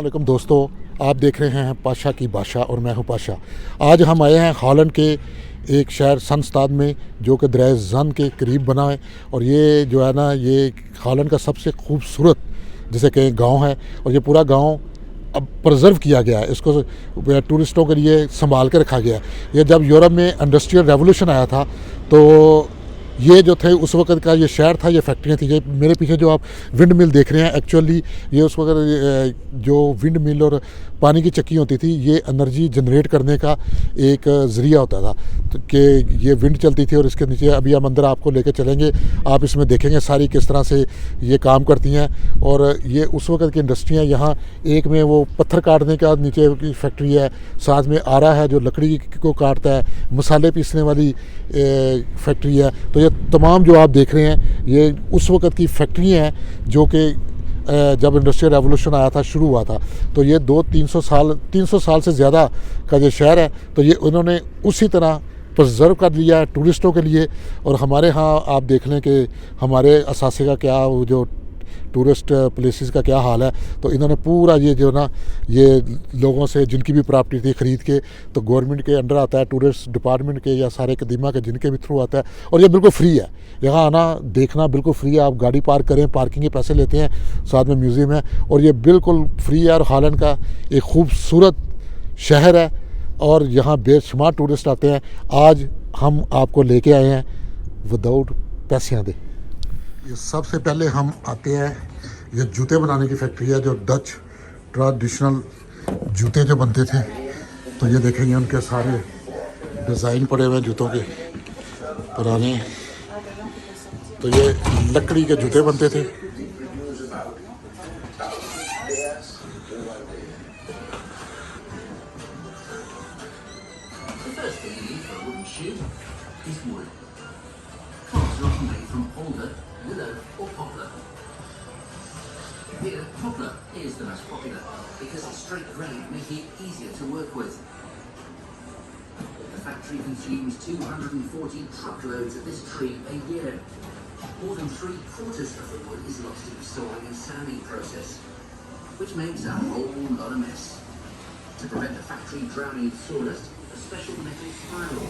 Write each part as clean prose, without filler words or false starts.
अस्सलाम वालेकुम दोस्तों, आप देख रहे हैं पाशा की बादशाह और मैं हूं पाशा। आज हम आए हैं हॉलैंड के एक शहर सनस्ताद में जो कि दरिया जन के करीब बना है। और ये जो है ना, ये हॉलैंड का सबसे खूबसूरत जिसे कहें गांव है। और ये पूरा गांव अब प्रिजर्व किया गया है, इसको टूरिस्टों के लिए संभाल के रखा गया है। ये जब यूरोप में इंडस्ट्रियल रेवोल्यूशन आया था तो ये जो थे उस वक्त का ये शहर था, ये फैक्ट्रियाँ थी। ये मेरे पीछे जो आप विंड मिल देख रहे हैं, एक्चुअली ये उस वक्त जो विंड मिल और पानी की चक्की होती थी, ये एनर्जी जनरेट करने का एक ज़रिया होता था। तो कि ये विंड चलती थी और इसके नीचे अभी हम अंदर आपको लेके चलेंगे, आप इसमें देखेंगे सारी किस तरह से ये काम करती हैं। और ये उस वक्त की इंडस्ट्रियाँ, यहाँ एक में वो पत्थर काटने का नीचे की फैक्ट्री है, साथ में आरा है जो लकड़ी को काटता है, मसाले पीसने वाली फैक्ट्री है। तो ये तमाम जो आप देख रहे हैं ये उस वक्त की फैक्ट्रियाँ हैं जो कि जब इंडस्ट्रियल रेवोल्यूशन आया था, शुरू हुआ था। तो ये 300 साल से ज़्यादा का ये शहर है। तो ये उन्होंने उसी तरह प्रिजर्व कर लिया है टूरिस्टों के लिए। और हमारे यहाँ आप देख लें कि हमारे असासे का क्या, वो जो टूरिस्ट प्लेसेस का क्या हाल है। तो इन्होंने पूरा ये जो ना, ये लोगों से जिनकी भी प्रॉपर्टी थी ख़रीद के, तो गवर्नमेंट के अंडर आता है, टूरिस्ट डिपार्टमेंट के या सारे कदीमा के जिनके भी थ्रू आता है। और ये बिल्कुल फ्री है, यहाँ आना देखना बिल्कुल फ्री है। आप गाड़ी पार्क करें, पार्किंग के पैसे लेते हैं, साथ में म्यूज़ियम है, और ये बिल्कुल फ्री है। और हॉलैंड का एक खूबसूरत शहर है और यहाँ बेशुमार टूरिस्ट आते हैं। आज हम आपको लेके आए हैं विदाउट पैसे दे। ये सबसे पहले हम आते हैं, ये जूते बनाने की फैक्ट्री है, जो डच ट्रेडिशनल जूते जो बनते थे। तो ये देखेंगे उनके सारे डिज़ाइन पड़े हुए हैं जूतों के पुराने। तो ये लकड़ी के जूते बनते थे। Here, poplar is the most popular because its straight grain making it easier to work with. The factory consumes 240 truckloads of this tree a year. More than 3/4 of the wood is lost in the sawing and sanding process, which makes a whole lot of mess. To prevent the factory drowning in sawdust, a special metal spiral.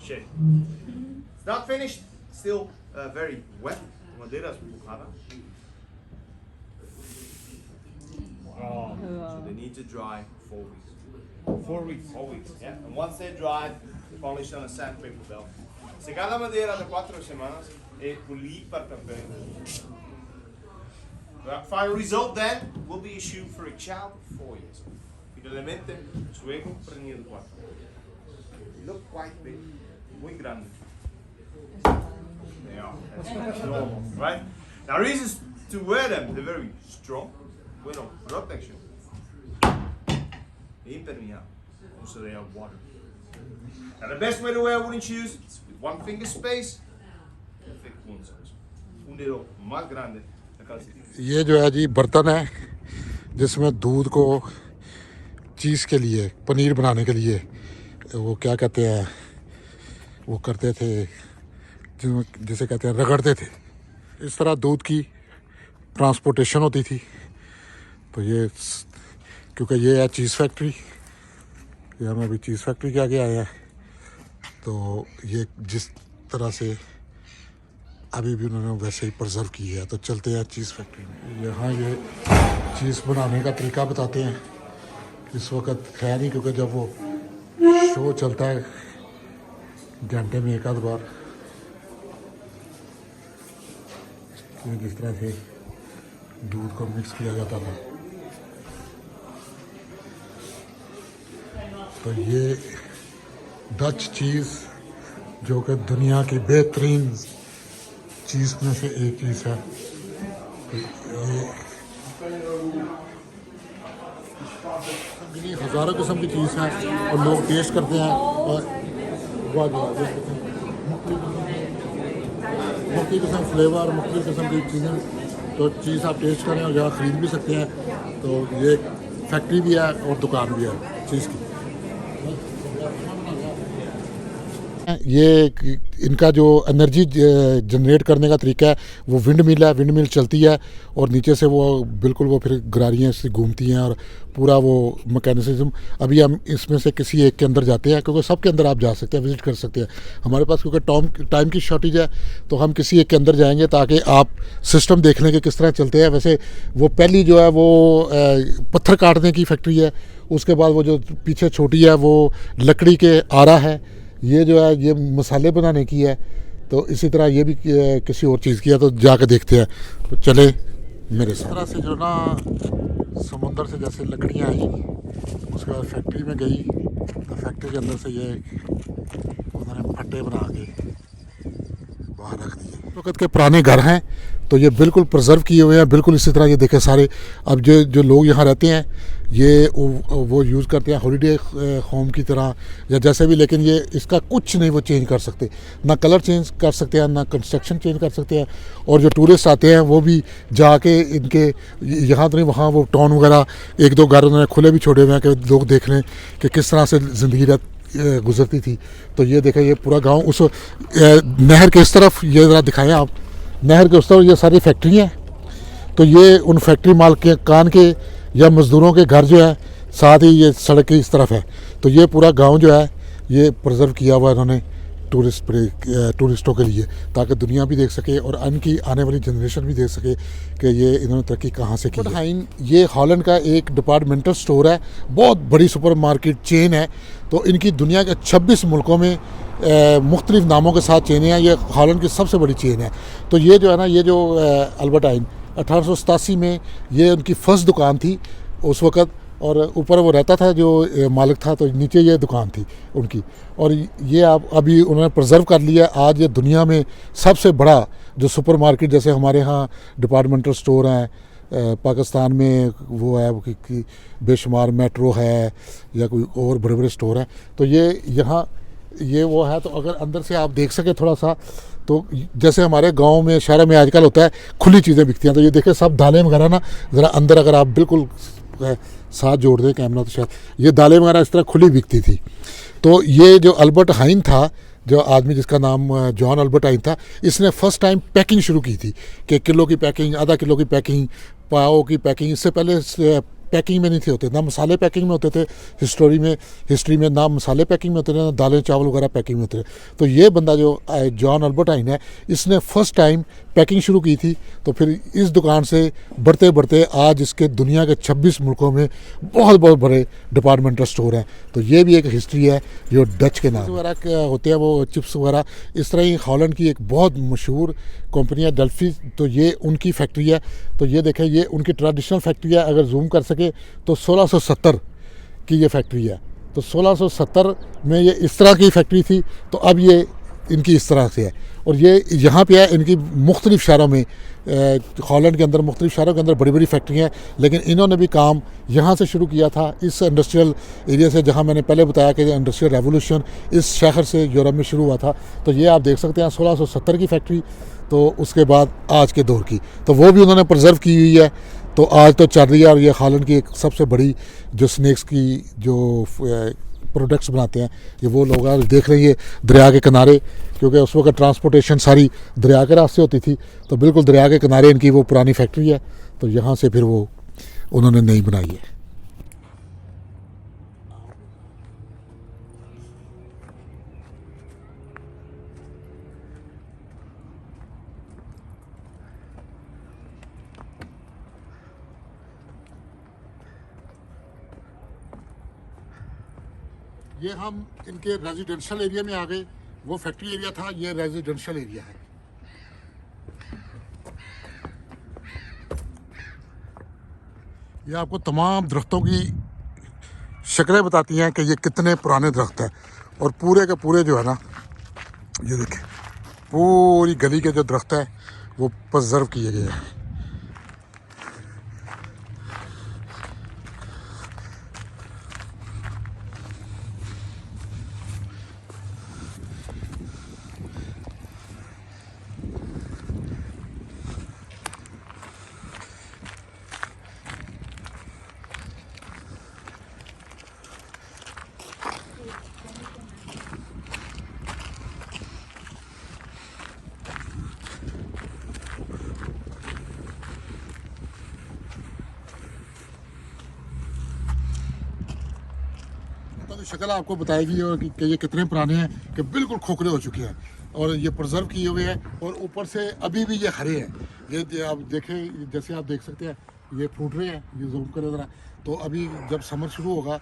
Shape. It's not finished, still very wet. Madeiras mojada. Wow. So they need to dry 4 weeks. 4 weeks. 4 weeks. Yeah. And once they're dried, polished on a sandpaper belt. Secada madeira de 4 semanas e pulida também. The final result then will be issued for a child of 4 years old. Finalmente, su ego prendido 4. They look quite big. Muy grande. They are. That's normal, right? Now, reasons to wear them: they're very strong, bueno, protection, impermeable, so they have water. Now, the best way to wear wooden shoes is with one finger space, perfect one size. Un dedo más grande. ये जो है जी बर्तन है जिसमें दूध को चीज़ के लिए, पनीर बनाने के लिए वो क्या कहते हैं, वो करते थे, जिसे कहते हैं रगड़ते थे। इस तरह दूध की ट्रांसपोर्टेशन होती थी। तो ये क्योंकि ये है चीज़ फैक्ट्री, ये हम अभी चीज़ फैक्ट्री के आगे आए हैं। तो ये जिस तरह से अभी भी उन्होंने वैसे ही प्रिजर्व की है। तो चलते हैं चीज़ फैक्ट्री में। यहाँ ये चीज़ बनाने का तरीका बताते हैं। इस वक्त है नहीं, क्योंकि जब वो शो चलता है घंटे में एक आध बार, तो जिस तरह से दूध को मिक्स किया जाता था, तो ये डच चीज़ जो कि दुनिया की बेहतरीन चीज़ में से एक चीज़ है। ये हज़ारों किस्म की चीज़ है और लोग टेस्ट करते हैं और मुख्तलिफ किस्म फ्लेवर, मुख्तलिफ किस्म की चीज़ें, तो चीज़ आप टेस्ट करें और यहाँ ख़रीद भी सकते हैं। तो ये फैक्ट्री भी है और दुकान भी है चीज़ की। ये इनका जो एनर्जी जनरेट करने का तरीका है वो विंड मिल है। विंड मिल चलती है और नीचे से वो बिल्कुल वो फिर गरारियाँ से घूमती हैं और पूरा वो मैकेनिज्म। अभी हम इसमें से किसी एक के अंदर जाते हैं, क्योंकि सब के अंदर आप जा सकते हैं, विज़िट कर सकते हैं। हमारे पास क्योंकि टाइम की शॉर्टेज है, तो हम किसी एक के अंदर जाएंगे ताकि आप सिस्टम देख लें कि किस तरह चलते हैं। वैसे वो पहली जो है वो पत्थर काटने की फैक्ट्री है। उसके बाद वो जो पीछे छोटी है वो लकड़ी के आरा है। ये जो है ये मसाले बनाने की है। तो इसी तरह ये भी किसी और चीज़ की है। तो जाकर देखते हैं। तो चले मेरे साथ। इस तरह से जो ना समुंदर से जैसे लकड़ियाँ आई, उसके बाद फैक्ट्री में गई, तो फैक्ट्री के अंदर से ये उन्होंने फट्टे बना के बाहर रख दिए। वक्त के पुराने घर हैं, तो ये बिल्कुल प्रिजर्व किए हुए हैं, बिल्कुल इसी तरह। ये देखें सारे अब जो लोग यहाँ रहते हैं ये वो यूज़ करते हैं हॉलीडे होम की तरह या जैसे भी, लेकिन ये इसका कुछ नहीं वो चेंज कर सकते, ना कलर चेंज कर सकते हैं, ना कंस्ट्रक्शन चेंज कर सकते हैं। और जो टूरिस्ट आते हैं वो भी जाके इनके यहाँ तो नहीं, वहाँ वो टाउन वगैरह एक दो घर उन्होंने खुले भी छोड़े हुए हैं कि लोग देख लें कि किस तरह से ज़िंदगी गुजरती थी। तो ये देखें ये पूरा गाँव उस नहर के इस तरफ, ये ज़रा दिखाएँ आप, नहर के उस तरफ ये सारी फैक्ट्री हैं। तो ये उन फैक्ट्री मालिकान के या मज़दूरों के घर जो है, साथ ही ये सड़क की इस तरफ है। तो ये पूरा गांव जो है ये प्रिजर्व किया हुआ इन्होंने टूरिस्टों के लिए, ताकि दुनिया भी देख सके और इनकी आने वाली जनरेशन भी देख सके कि ये इन्होंने तरक्की कहाँ से की है। ये हॉलैंड का एक डिपार्टमेंटल स्टोर है, बहुत बड़ी सुपर मार्केट चेन है। तो इनकी दुनिया के 26 मुल्कों में मुख्तलिफ नामों के साथ चेनें हैं। ये हॉलैंड की सबसे बड़ी चेन है। तो ये जो है ना, ये जो अल्बर्ट हाइन 1887 में ये उनकी फ़र्स्ट दुकान थी उस वक़्त, और ऊपर वो रहता था जो मालिक था, तो नीचे ये दुकान थी उनकी। और ये आप अभी उन्होंने प्रिजर्व कर लिया। आज ये दुनिया में सबसे बड़ा जो सुपर मार्केट, जैसे हमारे यहाँ डिपार्टमेंटल स्टोर हैं, पाकिस्तान में वो है कि बेशुमार मेट्रो है या कोई और बड़े बड़े स्टोर हैं, तो ये यहाँ ये वो है। तो अगर अंदर से आप देख सके थोड़ा सा, तो जैसे हमारे गांव में शहर में आजकल होता है खुली चीज़ें बिकती हैं, तो ये देखें सब दालें वगैरह ना, ज़रा अंदर अगर आप बिल्कुल साथ जोड़ दें कैमरा, तो शायद ये दालें वगैरह इस तरह खुली बिकती थी। तो ये जो अल्बर्ट हाइन था, जो आदमी जिसका नाम जॉन अल्बर्ट हाइन था, इसने फ़र्स्ट टाइम पैकिंग शुरू की थी कि किलो की पैकिंग, आधा किलो की पैकिंग, पाव की पैकिंग। इससे पहले पैकिंग में नहीं थे होते, ना मसाले पैकिंग में होते थे हिस्ट्री में ना मसाले पैकिंग में होते थे, ना दालें चावल वगैरह पैकिंग में होते थे। तो ये बंदा जो जॉन अल्बर्ट हाइन है, इसने फ़र्स्ट टाइम पैकिंग शुरू की थी। तो फिर इस दुकान से बढ़ते बढ़ते आज इसके दुनिया के 26 मुल्कों में बहुत बहुत बड़े डिपार्टमेंटल स्टोर हैं। तो ये भी एक हिस्ट्री है जो डच के नाम वगैरह होते हैं, वो चिप्स वगैरह। इस तरह ही हॉलैंड की एक बहुत मशहूर कंपनी है डेल्फी, तो ये उनकी फैक्ट्री है। तो ये देखें ये उनकी ट्रेडिशनल फैक्ट्री है। अगर जूम कर सके तो 1670 की ये फैक्ट्री है। तो 1670 में ये इस तरह की फैक्ट्री थी, तो अब ये इनकी इस तरह से है। और ये यहाँ पे है इनकी मुख्तलिफ शहरों में, हॉलैंड के अंदर मुख्तलिफ शहरों के अंदर बड़ी बड़ी फैक्ट्रियाँ हैं। लेकिन इन्होंने भी काम यहाँ से शुरू किया था, इस इंडस्ट्रियल एरिया से, जहाँ मैंने पहले बताया कि इंडस्ट्रियल रेवोल्यूशन इस शहर से यूरोप में शुरू हुआ था। तो ये आप देख सकते हैं 1670 की फैक्ट्री, तो उसके बाद आज के दौर की, तो वो भी उन्होंने प्रिजर्व की हुई है। तो आज तो चल रही है। और ये हॉलैंड की एक सबसे बड़ी जो स्नैक्स की जो प्रोडक्ट्स बनाते हैं, ये वो लोग आज देख रहे हैं दरिया के किनारे, क्योंकि उस वक्त ट्रांसपोर्टेशन सारी दरिया के रास्ते होती थी। तो बिल्कुल दरिया के किनारे इनकी वो पुरानी फैक्ट्री है। तो यहाँ से फिर वो उन्होंने नई बनाई है। ये हम इनके रेजिडेंशियल एरिया में आ गए। वो फैक्ट्री एरिया था, ये रेजिडेंशियल एरिया है। ये आपको तमाम दरख्तों की शक्लें बताती हैं कि ये कितने पुराने दरख्त हैं। और पूरे के पूरे जो है ना, ये देखें, पूरी गली के जो दरख्त है वो प्रिजर्व किए गए हैं। तो शक्ल आपको बताएगी और कि ये कितने पुराने हैं कि बिल्कुल खोखले हो चुके हैं और ये प्रिजर्व किए हुए हैं। और ऊपर से अभी भी ये हरे हैं। ये आप देखें, जैसे आप देख सकते हैं ये फूट रहे हैं। ये जूम करें ज़रा, तो अभी जब समर शुरू होगा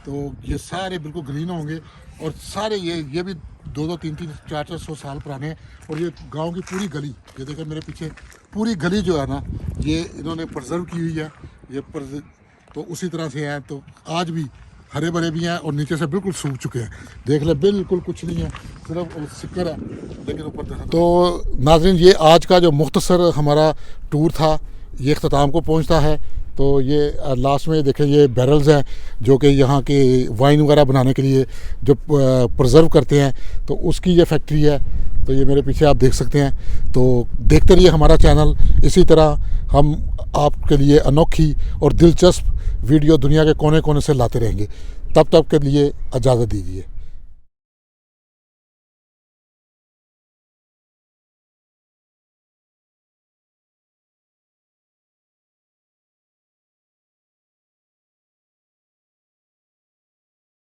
तो ये सारे बिल्कुल ग्रीन होंगे। और सारे ये भी 2-2, 3-3, 400 साल पुराने हैं। और ये गांव की पूरी गली, ये देखें मेरे पीछे, पूरी गली जो है ना, ये इन्होंने प्रिजर्व की हुई है। ये तो उसी तरह से है, तो आज भी हरे भरे भी हैं और नीचे से बिल्कुल सूख चुके हैं। देख ले, बिल्कुल कुछ नहीं है, सिर्फ सिक्कर है, लेकिन ऊपर देखा। तो नाज़रीन, ये आज का जो मुख्तसर हमारा टूर था, ये अख्ताम को पहुंचता है। तो ये लास्ट में देखें, ये बैरल्स हैं जो कि यहाँ के वाइन वगैरह बनाने के लिए जो प्रिजर्व करते हैं, तो उसकी ये फैक्ट्री है। तो ये मेरे पीछे आप देख सकते हैं। तो देखते रहिए हमारा चैनल। इसी तरह हम आपके लिए अनोखी और दिलचस्प वीडियो दुनिया के कोने कोने से लाते रहेंगे। तब तक के लिए इजाज़त दीजिए।